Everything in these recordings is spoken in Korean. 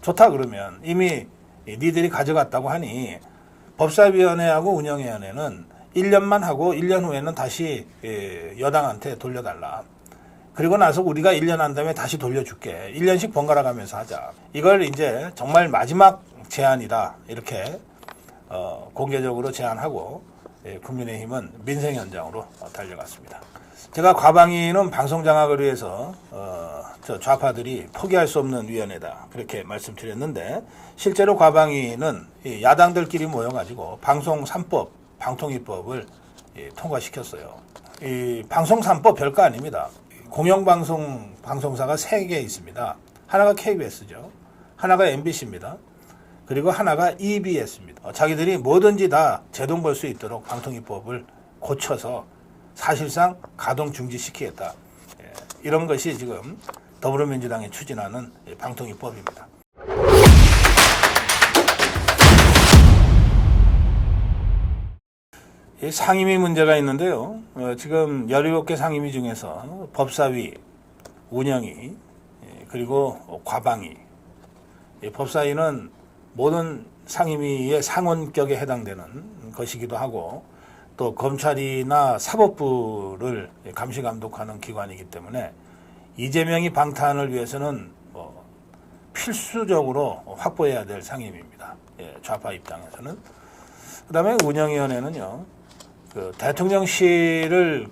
좋다 그러면 이미 니들이 가져갔다고 하니 법사위원회하고 운영위원회는 1년만 하고 1년 후에는 다시 여당한테 돌려달라. 그리고 나서 우리가 1년 한 다음에 다시 돌려줄게. 1년씩 번갈아 가면서 하자. 이걸 이제 정말 마지막 제안이다. 이렇게 공개적으로 제안하고 국민의힘은 민생 현장으로 달려갔습니다. 제가 과방위는 방송 장악을 위해서 저 좌파들이 포기할 수 없는 위원회다. 그렇게 말씀드렸는데 실제로 과방위는 야당들끼리 모여가지고 방송 3법, 방통위법을 통과시켰어요. 이 방송 3법 별거 아닙니다. 공영방송사가 3개 있습니다. 하나가 KBS죠. 하나가 MBC입니다. 그리고 하나가 EBS입니다. 자기들이 뭐든지 다 제동 걸 수 있도록 방통위법을 고쳐서 사실상 가동 중지시키겠다. 이런 것이 지금 더불어민주당이 추진하는 방통위법입니다. 상임위 문제가 있는데요. 지금 17개 상임위 중에서 법사위, 운영위, 그리고 과방위. 법사위는 모든 상임위의 상원격에 해당되는 것이기도 하고 또 검찰이나 사법부를 감시 감독하는 기관이기 때문에 이재명이 방탄을 위해서는 필수적으로 확보해야 될 상임위입니다. 좌파 입장에서는. 그다음에 운영위원회는요. 대통령실을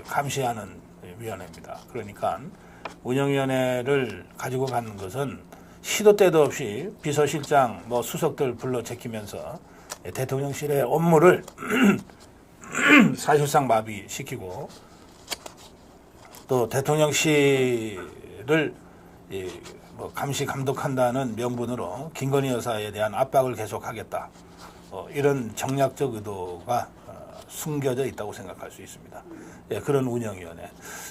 감시하는 위원회입니다. 그러니까 운영위원회를 가지고 가는 것은 시도 때도 없이 비서실장, 수석들 불러 제끼면서 대통령실의 업무를 사실상 마비시키고 또 대통령실을 감시 감독한다는 명분으로 김건희 여사에 대한 압박을 계속하겠다. 이런 정략적 의도가 숨겨져 있다고 생각할 수 있습니다. 그런 운영위원회.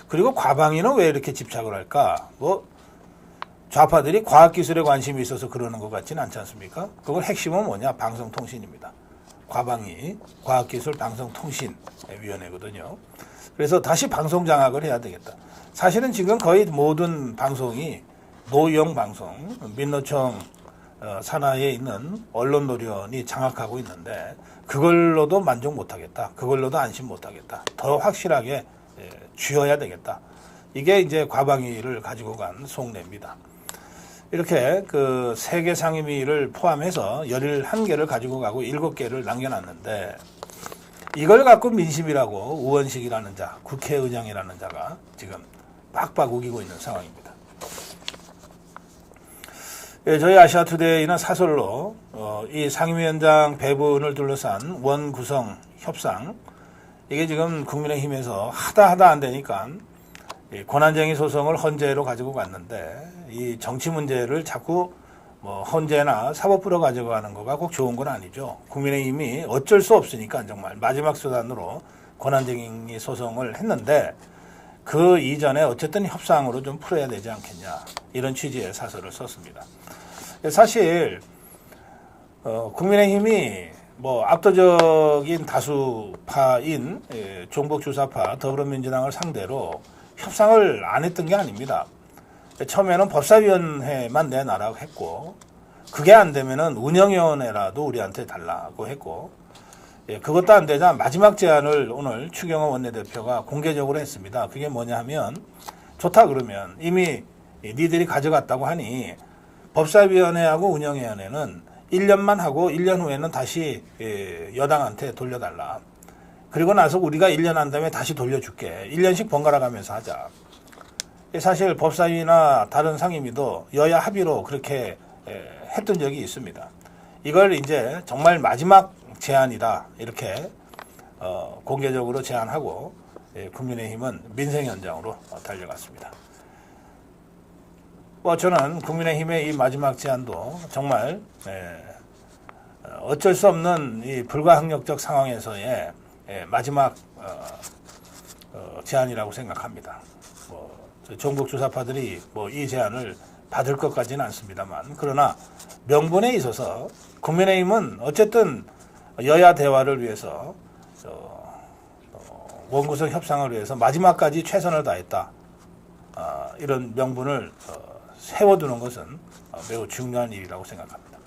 그리고 과방위는 왜 이렇게 집착을 할까? 좌파들이 과학기술에 관심이 있어서 그러는 것 같지는 않지 않습니까? 그걸 핵심은 뭐냐? 방송통신입니다. 과방위, 과학기술 방송통신위원회거든요. 그래서 다시 방송 장악을 해야 되겠다. 사실은 지금 거의 모든 방송이 노영 방송, 민노총 산하에 있는 언론노련이 장악하고 있는데 그걸로도 만족 못하겠다. 그걸로도 안심 못하겠다. 더 확실하게 쥐어야 되겠다. 이게 이제 과방위를 가지고 간 속내입니다. 이렇게 3개 상임위를 포함해서 11개를 가지고 가고 7개를 남겨놨는데 이걸 갖고 민심이라고 우원식이라는 자, 국회의장이라는 자가 지금 빡빡 우기고 있는 상황입니다. 저희 아시아투데이는 사설로 이 상임위원장 배분을 둘러싼 원구성 협상 이게 지금 국민의힘에서 하다 안 되니까 권한쟁의 소송을 헌재로 가지고 갔는데 이 정치 문제를 자꾸 헌재나 사법부로 가져가는 거가 꼭 좋은 건 아니죠. 국민의힘이 어쩔 수 없으니까 정말 마지막 수단으로 권한쟁의 소송을 했는데 그 이전에 어쨌든 협상으로 좀 풀어야 되지 않겠냐 이런 취지의 사설을 썼습니다. 사실 국민의힘이 압도적인 다수파인 종북주사파 더불어민주당을 상대로 협상을 안 했던 게 아닙니다. 처음에는 법사위원회만 내놔라고 했고 그게 안 되면은 운영위원회라도 우리한테 달라고 했고 그것도 안 되자 마지막 제안을 오늘 추경호 원내대표가 공개적으로 했습니다. 그게 뭐냐 하면 좋다 그러면 이미 니들이 가져갔다고 하니 법사위원회하고 운영위원회는 1년만 하고 1년 후에는 다시 여당한테 돌려달라. 그리고 나서 우리가 1년 한 다음에 다시 돌려줄게. 1년씩 번갈아 가면서 하자. 사실 법사위나 다른 상임위도 여야 합의로 그렇게 했던 적이 있습니다. 이걸 이제 정말 마지막 제안이다. 이렇게 공개적으로 제안하고 국민의힘은 민생 현장으로 달려갔습니다. 저는 국민의힘의 이 마지막 제안도 정말 어쩔 수 없는 이 불가항력적 상황에서의 마지막 제안이라고 생각합니다. 종북주사파들이 이 제안을 받을 것까지는 않습니다만 그러나 명분에 있어서 국민의힘은 어쨌든 여야 대화를 위해서 원구성 협상을 위해서 마지막까지 최선을 다했다. 이런 명분을 세워두는 것은 매우 중요한 일이라고 생각합니다.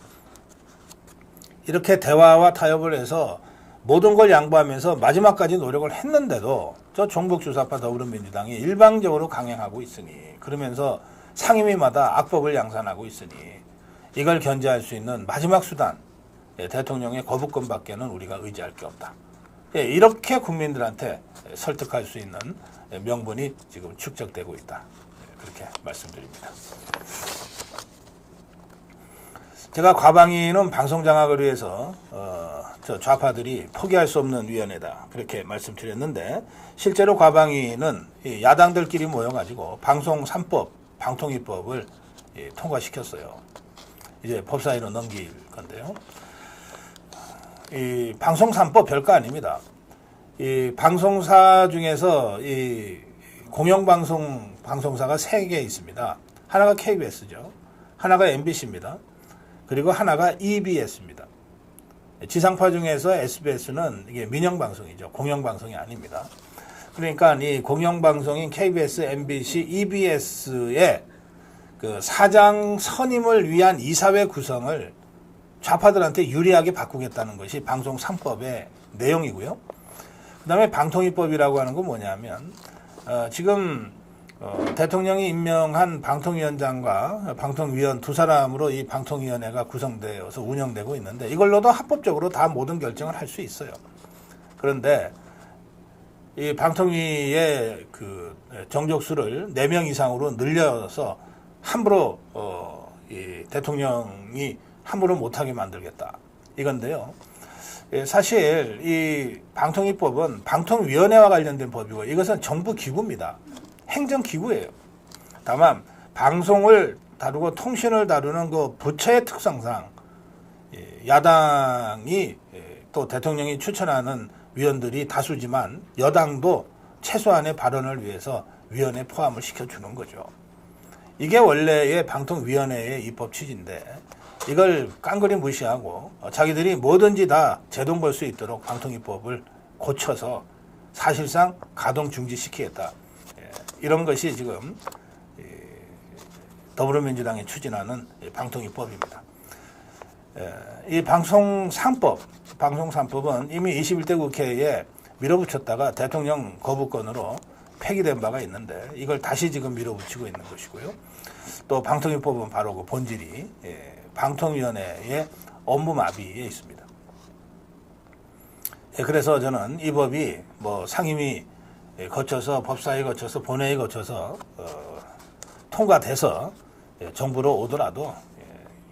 이렇게 대화와 타협을 해서 모든 걸 양보하면서 마지막까지 노력을 했는데도 저 종북주사파 더불어민주당이 일방적으로 강행하고 있으니, 그러면서 상임위마다 악법을 양산하고 있으니 이걸 견제할 수 있는 마지막 수단, 대통령의 거부권밖에는 우리가 의지할 게 없다. 이렇게 국민들한테 설득할 수 있는 명분이 지금 축적되고 있다. 그렇게 말씀드립니다. 제가 과방위는 방송 장악을 위해서 저 좌파들이 포기할 수 없는 위원회다, 그렇게 말씀드렸는데, 실제로 과방위는 야당들끼리 모여가지고 방송 3법, 방통위법을 통과시켰어요. 이제 법사위로 넘길 건데요. 이 방송 3법 별거 아닙니다. 이 방송사 중에서 이 방송사가 3개 있습니다. 하나가 KBS죠. 하나가 MBC입니다. 그리고 하나가 EBS입니다. 지상파 중에서 SBS는 이게 민영방송이죠. 공영방송이 아닙니다. 그러니까 이 공영방송인 KBS, MBC, EBS의 그 사장 선임을 위한 이사회 구성을 좌파들한테 유리하게 바꾸겠다는 것이 방송 3법의 내용이고요. 그 다음에 방통위법이라고 하는 건 뭐냐면, 지금 대통령이 임명한 방통위원장과 방통위원 두 사람으로 이 방통위원회가 구성되어서 운영되고 있는데, 이걸로도 합법적으로 다 모든 결정을 할 수 있어요. 그런데 이 방통위의 그 정족수를 4명 이상으로 늘려서 함부로 이 대통령이 함부로 못하게 만들겠다, 이건데요. 사실 이 방통위법은 방통위원회와 관련된 법이고, 이것은 정부 기구입니다. 행정기구예요. 다만 방송을 다루고 통신을 다루는 그 부처의 특성상 야당이 또 대통령이 추천하는 위원들이 다수지만 여당도 최소한의 발언을 위해서 위원회 포함을 시켜주는 거죠. 이게 원래의 방통위원회의 입법 취지인데, 이걸 깡그리 무시하고 자기들이 뭐든지 다 제동 걸 수 있도록 방통위법을 고쳐서 사실상 가동 중지시키겠다, 이런 것이 지금 더불어민주당이 추진하는 방통위법입니다. 이 방송 3법은 이미 21대 국회에 밀어붙였다가 대통령 거부권으로 폐기된 바가 있는데, 이걸 다시 지금 밀어붙이고 있는 것이고요. 또 방통위법은 바로 그 본질이 방통위원회의 업무 마비에 있습니다. 그래서 저는 이 법이 뭐 상임위 거쳐서 법사위 거쳐서 본회의 거쳐서 통과돼서 정부로 오더라도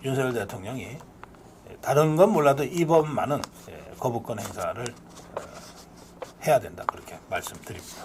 윤석열 대통령이 다른 건 몰라도 이 법만은 거부권 행사를 해야 된다, 그렇게 말씀드립니다.